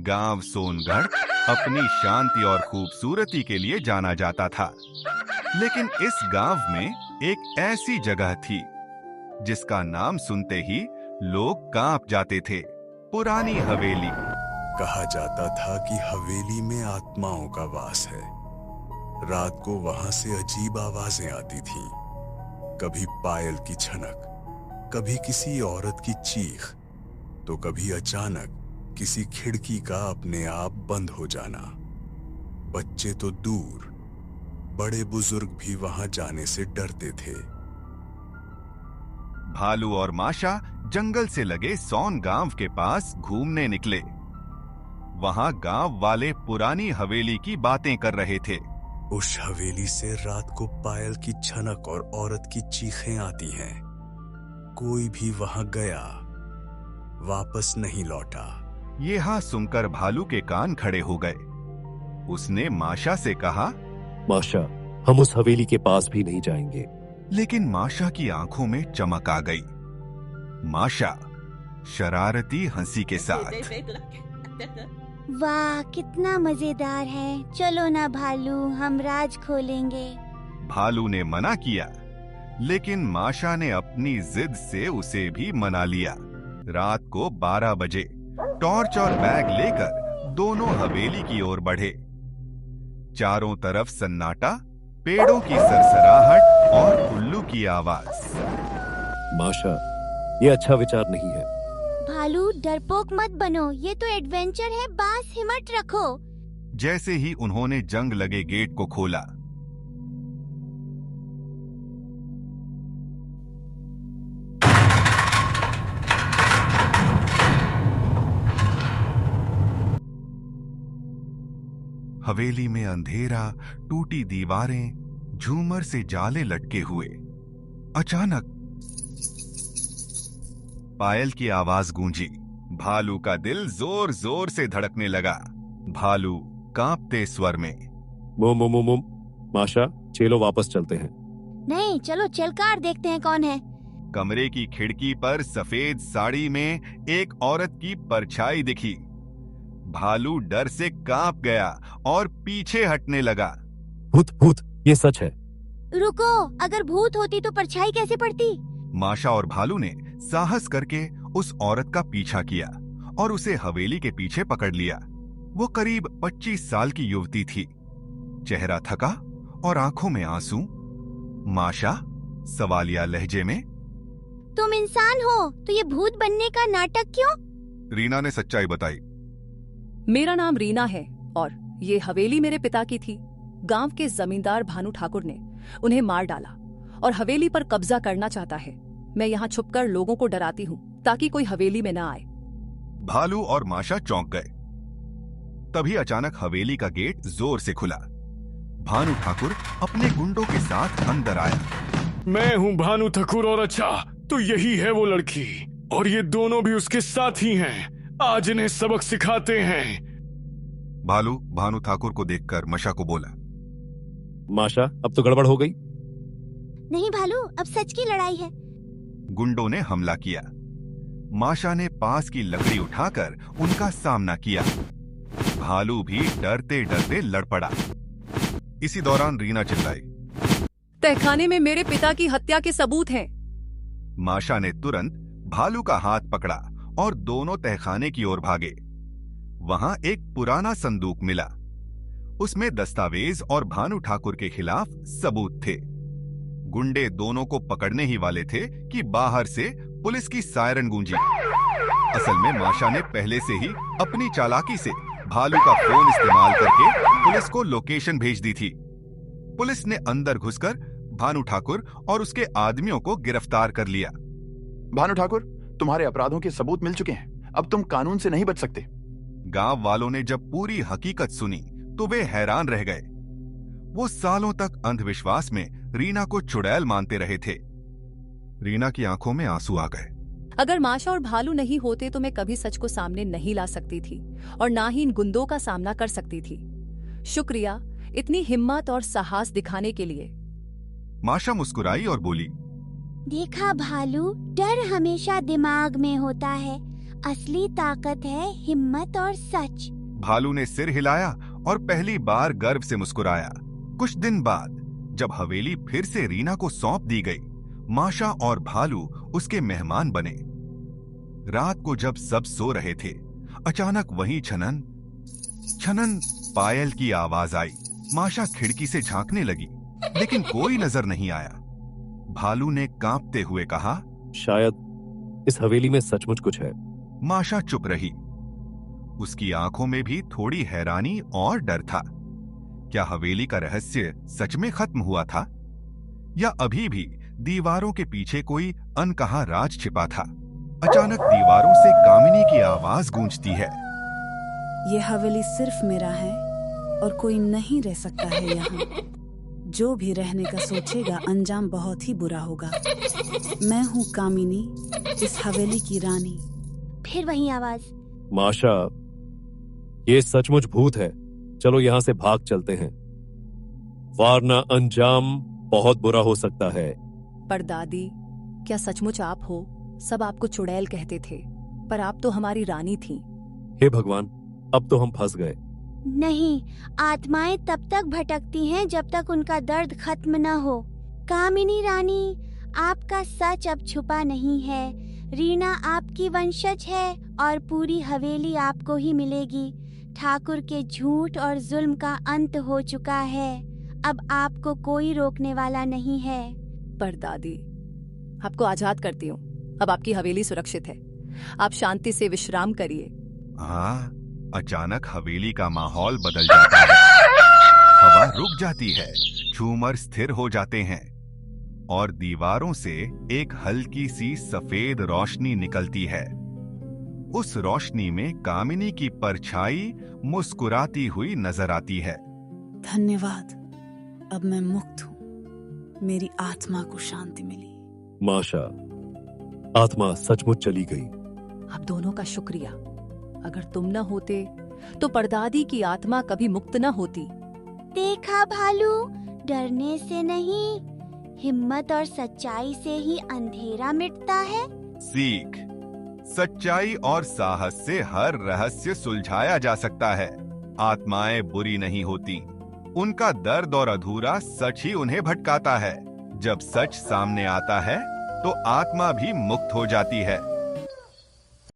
गांव सोनगढ़ अपनी शांति और खूबसूरती के लिए जाना जाता था, लेकिन इस गांव में एक ऐसी जगह थी जिसका नाम सुनते ही लोग कांप जाते थे। पुरानी हवेली। कहा जाता था कि हवेली में आत्माओं का वास है। रात को वहां से अजीब आवाजें आती थीं, कभी पायल की छनक, कभी किसी औरत की चीख, तो कभी अचानक किसी खिड़की का अपने आप बंद हो जाना। बच्चे तो दूर, बड़े बुजुर्ग भी वहां जाने से डरते थे। भालू और माशा जंगल से लगे सौन गांव के पास घूमने निकले। वहां गांव वाले पुरानी हवेली की बातें कर रहे थे। उस हवेली से रात को पायल की छनक और औरत की चीखें आती हैं। कोई भी वहां गया, वापस नहीं लौटा। यह सुनकर भालू के कान खड़े हो गए। उसने माशा से कहा, माशा, हम उस हवेली के पास भी नहीं जाएंगे। लेकिन माशा की आंखों में चमक आ गई। माशा शरारती हंसी के साथ, वाह कितना मजेदार है, चलो ना भालू, हम राज खोलेंगे। भालू ने मना किया, लेकिन माशा ने अपनी जिद से उसे भी मना लिया। रात को 12 बजे टॉर्च और बैग लेकर दोनों हवेली की ओर बढ़े। चारों तरफ सन्नाटा, पेड़ों की सरसराहट और उल्लू की आवाज। माशा, ये अच्छा विचार नहीं है। भालू डरपोक मत बनो, ये तो एडवेंचर है, बस हिम्मत रखो। जैसे ही उन्होंने जंग लगे गेट को खोला, हवेली में अंधेरा, टूटी दीवारें, झूमर से जाले लटके हुए। अचानक पायल की आवाज गूंजी। भालू का दिल जोर जोर से धड़कने लगा। भालू कांपते स्वर में, मुम। माशा, चलो वापस चलते हैं। नहीं, चलो चलकर देखते हैं कौन है। कमरे की खिड़की पर सफेद साड़ी में एक औरत की परछाई दिखी। भालू डर से कांप गया और पीछे हटने लगा। भूत, ये सच है। रुको, अगर भूत होती तो परछाई कैसे पड़ती? माशा और भालू ने साहस करके उस औरत का पीछा किया और उसे हवेली के पीछे पकड़ लिया। वो करीब 25 साल की युवती थी, चेहरा थका और आंखों में आंसू। माशा सवालिया लहजे में, तुम इंसान हो तो ये भूत बनने का नाटक क्यों? रीना ने सच्चाई बताई। मेरा नाम रीना है और ये हवेली मेरे पिता की थी। गांव के जमींदार भानु ठाकुर ने उन्हें मार डाला और हवेली पर कब्जा करना चाहता है। मैं यहाँ छुपकर लोगों को डराती हूँ ताकि कोई हवेली में न आए। भालू और माशा चौंक गए। तभी अचानक हवेली का गेट जोर से खुला। भानु ठाकुर अपने गुंडों के साथ अंदर आया। मैं हूँ भानु ठाकुर, और अच्छा तो यही है वो लड़की, और ये दोनों भी उसके साथ ही हैं। आज इन्हें सबक सिखाते हैं। भालू भानु ठाकुर को देखकर माशा को बोला, माशा, अब तो गड़बड़ हो गई। नहीं भालू, अब सच की लड़ाई है। गुंडों ने हमला किया। माशा ने पास की लकड़ी उठाकर उनका सामना किया। भालू भी डरते डरते लड़ पड़ा। इसी दौरान रीना चिल्लाई, तहखाने में मेरे पिता की हत्या के सबूत हैं। माशा ने तुरंत भालू का हाथ पकड़ा और दोनों तहखाने की ओर भागे। वहां एक पुराना संदूक मिला। उसमें दस्तावेज और भानु ठाकुर के खिलाफ सबूत थे। गुंडे दोनों को पकड़ने ही वाले थे कि बाहर से पुलिस की सायरन गूंजी। असल में माशा ने पहले से ही अपनी चालाकी से भालू का फोन इस्तेमाल करके पुलिस को लोकेशन भेज दी थी। पुलिस ने अंदर घुसकर भानु ठाकुर और उसके आदमियों को गिरफ्तार कर लिया। भानु ठाकुर, तुम्हारे अपराधों के सबूत मिल चुके हैं। अब तुम कानून से नहीं बच सकते। गांव वालों ने जब पूरी हकीकत सुनी तो वे हैरान रह गए। वो सालों तक अंधविश्वास में रीना को चुड़ैल मानते रहे थे। रीना की आंखों में आंसू आ गए। अगर माशा और भालू नहीं होते तो मैं कभी सच को सामने नहीं ला सकती थी और ना ही इन गुंडों का सामना कर सकती थी। शुक्रिया इतनी हिम्मत और साहस दिखाने के लिए। माशा मुस्कुराई और बोली, देखा भालू, डर हमेशा दिमाग में होता है, असली ताकत है हिम्मत और सच। भालू ने सिर हिलाया और पहली बार गर्व से मुस्कुराया। कुछ दिन बाद जब हवेली फिर से रीना को सौंप दी गई, माशा और भालू उसके मेहमान बने। रात को जब सब सो रहे थे, अचानक वहीं छनन छनन पायल की आवाज आई। माशा खिड़की से झांकने लगी, लेकिन कोई नजर नहीं आया। भालू ने कांपते हुए कहा, शायद इस हवेली में सचमुच कुछ है। माशा चुप रही। उसकी आंखों में भी थोड़ी हैरानी और डर था। क्या हवेली का रहस्य सच में खत्म हुआ था, या अभी भी दीवारों के पीछे कोई अनकहा राज छिपा था? अचानक दीवारों से कामिनी की आवाज गूंजती है। ये हवेली सिर्फ मेरा है और कोई नहीं रह सकता है यहाँ। जो भी रहने का सोचेगा अंजाम बहुत ही बुरा होगा। मैं हूँ कामिनी, इस हवेली की रानी। फिर वही आवाज। माशा, ये सचमुच भूत है। चलो यहाँ से भाग चलते हैं, वरना अंजाम बहुत बुरा हो सकता है। पर दादी, क्या सचमुच आप हो? सब आपको चुड़ैल कहते थे, पर आप तो हमारी रानी थीं। हे भगवान, अब तो हम फंस गए। नहीं, आत्माएं तब तक भटकती हैं जब तक उनका दर्द खत्म न हो। कामिनी रानी, आपका सच अब छुपा नहीं है। रीना आपकी वंशज है और पूरी हवेली आपको ही मिलेगी। ठाकुर के झूठ और जुल्म का अंत हो चुका है। अब आपको कोई रोकने वाला नहीं है। पर दादी, आपको आजाद करती हूँ। अब आपकी हवेली सुरक्षित है। आप शांति से विश्राम करिए। हाँ, अचानक हवेली का माहौल बदल जाता है। हवा रुक जाती है, झूमर स्थिर हो जाते हैं और दीवारों से एक हल्की सी सफेद रोशनी निकलती है। उस रोशनी में कामिनी की परछाई मुस्कुराती हुई नजर आती है। धन्यवाद, अब मैं मुक्त हूँ। मेरी आत्मा को शांति मिली। माशा, आत्मा सचमुच चली गई। आप दोनों का शुक्रिया। अगर तुम न होते तो परदादी की आत्मा कभी मुक्त न होती। देखा भालू, डरने से नहीं, हिम्मत और सच्चाई से ही अंधेरा मिटता है। सीख, सच्चाई और साहस से हर रहस्य सुलझाया जा सकता है। आत्माएं बुरी नहीं होती, उनका दर्द और अधूरा सच ही उन्हें भटकाता है। जब सच सामने आता है तो आत्मा भी मुक्त हो जाती है।